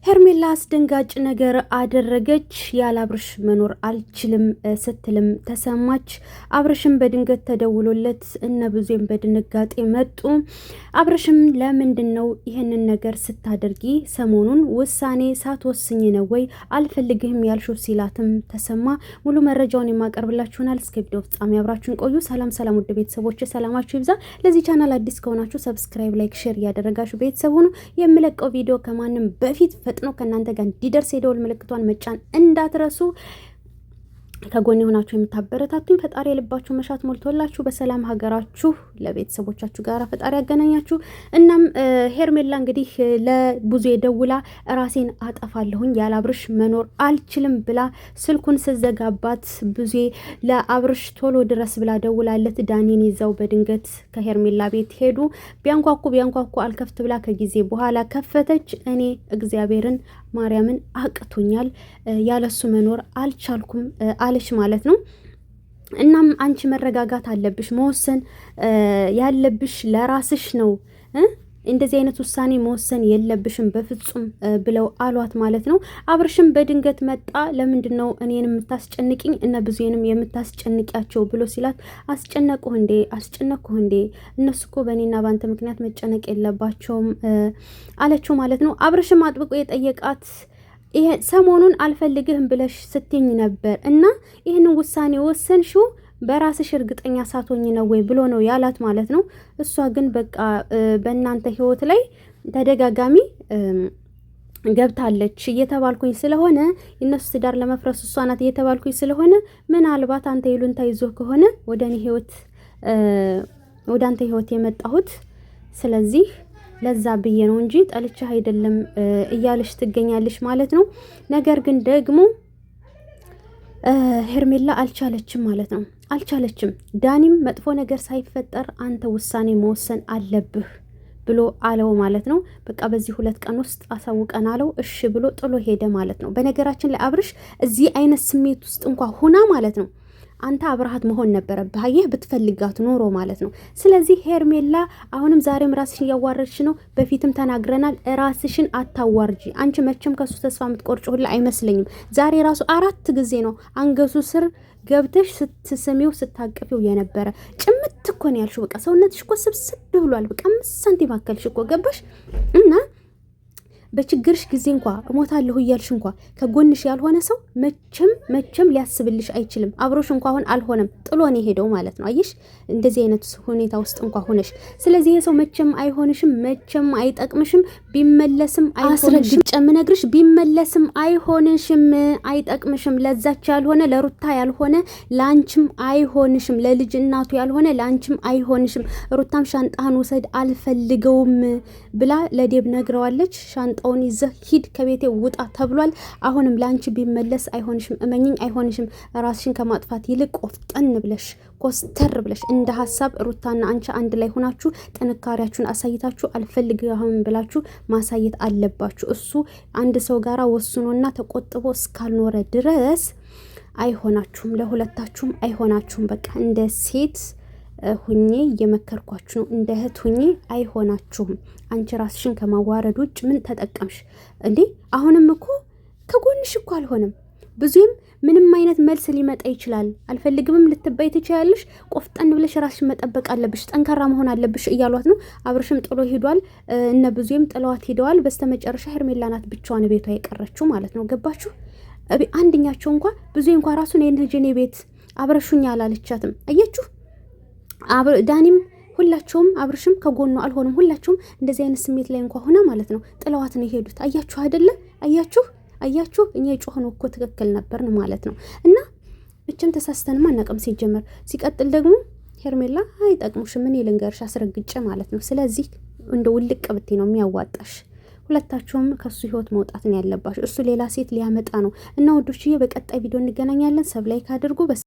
ሄርሜላ አስደንጋጭ ነገር አደረገች። ያለ አብርሽ መኖር አልችልም ስትልም ተሰማች። አብርሽም በድንገት ተደውሎለት እነ ብዙም በድንጋጤ መጡ። አብርሽም ለምንድን ነው ይህንን ነገር ስታደርጊ ሰሞኑን ውሳኔ ሳትወስኝ ነው ወይ አልፈልግህም ያልሽው ሲላትም ተሰማ። ሙሉ መረጃውን የማቀርብላችሁናል። እስከ ቪዲዮ ፍጻሜ አብራችሁን ቆዩ። ሰላም ሰላም፣ ውድ ቤተሰቦች ሰላማችሁ ይብዛ። ለዚህ ቻናል አዲስ ከሆናችሁ ሰብስክራይብ፣ ላይክ፣ ሼር እያደረጋችሁ ቤተሰብ ሁኑ። የምለቀው ቪዲዮ ከማንም በፊት ፈጥኖ ከእናንተ ጋር እንዲደርስ የደወል ምልክቷን መጫን እንዳትረሱ። ከጎን የሆናችሁ የምታበረታቱኝ ፈጣሪ የልባችሁ መሻት ሞልቶላችሁ በሰላም ሀገራችሁ ለቤተሰቦቻችሁ ጋር ፈጣሪ ያገናኛችሁ። እናም ሄርሜላ እንግዲህ ለብዙ የደውላ ራሴን አጠፋለሁኝ ያለ አብርሽ መኖር አልችልም ብላ ስልኩን ስዘጋባት ብዙ ለአብርሽ ቶሎ ድረስ ብላ ደውላለት ዳኒን ይዘው በድንገት ከሄርሜላ ቤት ሄዱ። ቢያንኳኩ አልከፍት ብላ ከጊዜ በኋላ ከፈተች። እኔ እግዚአብሔርን ማርያምን አቅቶኛል ያለሱ መኖር አልቻልኩም አለች ማለት ነው። እናም አንቺ መረጋጋት አለብሽ፣ መወሰን ያለብሽ ለራስሽ ነው። እንደዚህ አይነት ውሳኔ መወሰን የለብሽም በፍጹም ብለው አሏት ማለት ነው። አብርሽም በድንገት መጣ። ለምንድን ነው እኔን የምታስጨንቂኝ እነ ብዙዬንም የምታስጨንቂያቸው ብሎ ሲላት አስጨነቅኩህ እንዴ እነሱ እኮ በእኔና ባንተ ምክንያት መጨነቅ የለባቸውም አለችው ማለት ነው። አብርሽም አጥብቆ የጠየቃት ይሄ ሰሞኑን አልፈልግህም ብለሽ ስትኝ ነበር እና ይህንን ውሳኔ ወሰንሽው በራስሽ እርግጠኛ ሳትሆኝ ነው ወይ ብሎ ነው ያላት ማለት ነው። እሷ ግን በቃ በእናንተ ህይወት ላይ ተደጋጋሚ ገብታለች እየተባልኩኝ ስለሆነ እነሱ ትዳር ለመፍረስ እሷ ናት እየተባልኩኝ ስለሆነ ምናልባት አንተ ይሉንታ ይዞ ከሆነ ወደ አንተ ህይወት የመጣሁት ስለዚህ ለዛ ብዬ ነው እንጂ ጠልቻህ አይደለም እያለች ትገኛለች ማለት ነው። ነገር ግን ደግሞ ሄርሜላ አልቻለችም ማለት ነው። አልቻለችም። ዳኒም መጥፎ ነገር ሳይፈጠር አንተ ውሳኔ መወሰን አለብህ ብሎ አለው ማለት ነው። በቃ በዚህ 2 ቀን ውስጥ አሳውቀን አለው። እሺ ብሎ ጥሎ ሄደ ማለት ነው። በነገራችን ላይ አብርሽ እዚህ አይነት ስሜት ውስጥ እንኳን ሁና ማለት ነው አንተ አብርሃት መሆን ነበረብህ። አየህ ብትፈልጋት ኖሮ ማለት ነው። ስለዚህ ሄርሜላ አሁንም ዛሬም ራስሽን እያዋረድሽ ነው። በፊትም ተናግረናል። ራስሽን አታዋርጂ። አንቺ መቼም ከሱ ተስፋ የምትቆርጭ ሁላ አይመስለኝም። ዛሬ ራሱ 4 ጊዜ ነው አንገቱ ስር ገብተሽ ስትስሚው ስታቅፊው የነበረ ጭምት እኮ ነው ያልሽው። በቃ ሰውነትሽ እኮ ስብስብ ብሏል። በቃ 5 ሳንቲም አከልሽ እኮ ገባሽ እና በችግርሽ ጊዜ እንኳ እሞታለሁ እያልሽ እንኳ ከጎንሽ ያልሆነ ሰው መቼም ሊያስብልሽ አይችልም። አብሮሽ እንኳ አሁን አልሆነም ጥሎን የሄደው ማለት ነው። አየሽ እንደዚህ አይነት ሁኔታ ውስጥ እንኳ ሆነሽ፣ ስለዚህ የሰው መቼም አይሆንሽም፣ መቼም አይጠቅምሽም። ቢመለስም አስረግጬ የምነግርሽ ቢመለስም አይሆንሽም፣ አይጠቅምሽም። ለዛች ያልሆነ ለሩታ ያልሆነ ላንቺም አይሆንሽም፣ ለልጅ እናቱ ያልሆነ ላንቺም አይሆንሽም። ሩታም ሻንጣህን ውሰድ አልፈልገውም ብላ ለዴብ ነግረዋለች። ሻንጣውን ይዘህ ሂድ ከቤቴ ውጣ ተብሏል። አሁንም ላንቺ ቢመለስ አይሆንሽም፣ እመኝኝ አይሆንሽም። ራስሽን ከማጥፋት ይልቅ ቆፍጠን ብለሽ ኮስተር ብለሽ እንደ ሀሳብ ሩታና አንቺ አንድ ላይ ሆናችሁ ጥንካሬያችሁን አሳይታችሁ አልፈልግህም ብላችሁ ማሳየት አለባችሁ። እሱ አንድ ሰው ጋራ ወስኖና ተቆጥቦ እስካልኖረ ድረስ አይሆናችሁም፣ ለሁለታችሁም አይሆናችሁም። በቃ እንደ ሴት ሁኜ እየመከርኳችሁ ነው። እንደ እህት ሁኜ አይሆናችሁም። አንቺ ራስሽን ከማዋረድ ውጭ ምን ተጠቀምሽ እንዴ? አሁንም እኮ ከጎንሽ እኮ አልሆነም። ብዙም ምንም አይነት መልስ ሊመጣ ይችላል። አልፈልግምም ልትባይ ትችያለሽ። ቆፍጠን ብለሽ ራስሽን መጠበቅ አለብሽ፣ ጠንካራ መሆን አለብሽ እያሏት ነው። አብርሽም ጥሎ ሄዷል። እነ ብዙም ጥለዋት ሄደዋል። በስተመጨረሻ ሄርሜላ ናት ብቻዋን ቤቷ የቀረችው ማለት ነው። ገባችሁ? አንድኛቸው እንኳ ብዙ እንኳ ራሱን የነጀኔ ቤት አብረሹኝ አላለቻትም። አያችሁ? ዳኒም ሁላቸውም አብርሽም ከጎኑ አልሆነም። ሁላቸውም እንደዚህ አይነት ስሜት ላይ እንኳን ሆነ ማለት ነው ጥለዋት ነው የሄዱት። አያችሁ አይደለ? አያችሁ እኛ የጮህነው እኮ ትክክል ነበርን ማለት ነው። እና እችም ተሳስተንማ አናውቅም ሲጀመር። ሲቀጥል ደግሞ ሄርሜላ አይጠቅሙሽም። ምን ልንገርሽ አስረግጬ ማለት ነው። ስለዚህ እንደ ውልቅ ብቴ ነው የሚያዋጣሽ። ሁለታችሁም ከሱ ህይወት መውጣት ነው ያለባችሁ። እሱ ሌላ ሴት ሊያመጣ ነው። እና ወዶችዬ በቀጣይ ቪዲዮ እንገናኛለን። ሰብላይክ አድርጉ።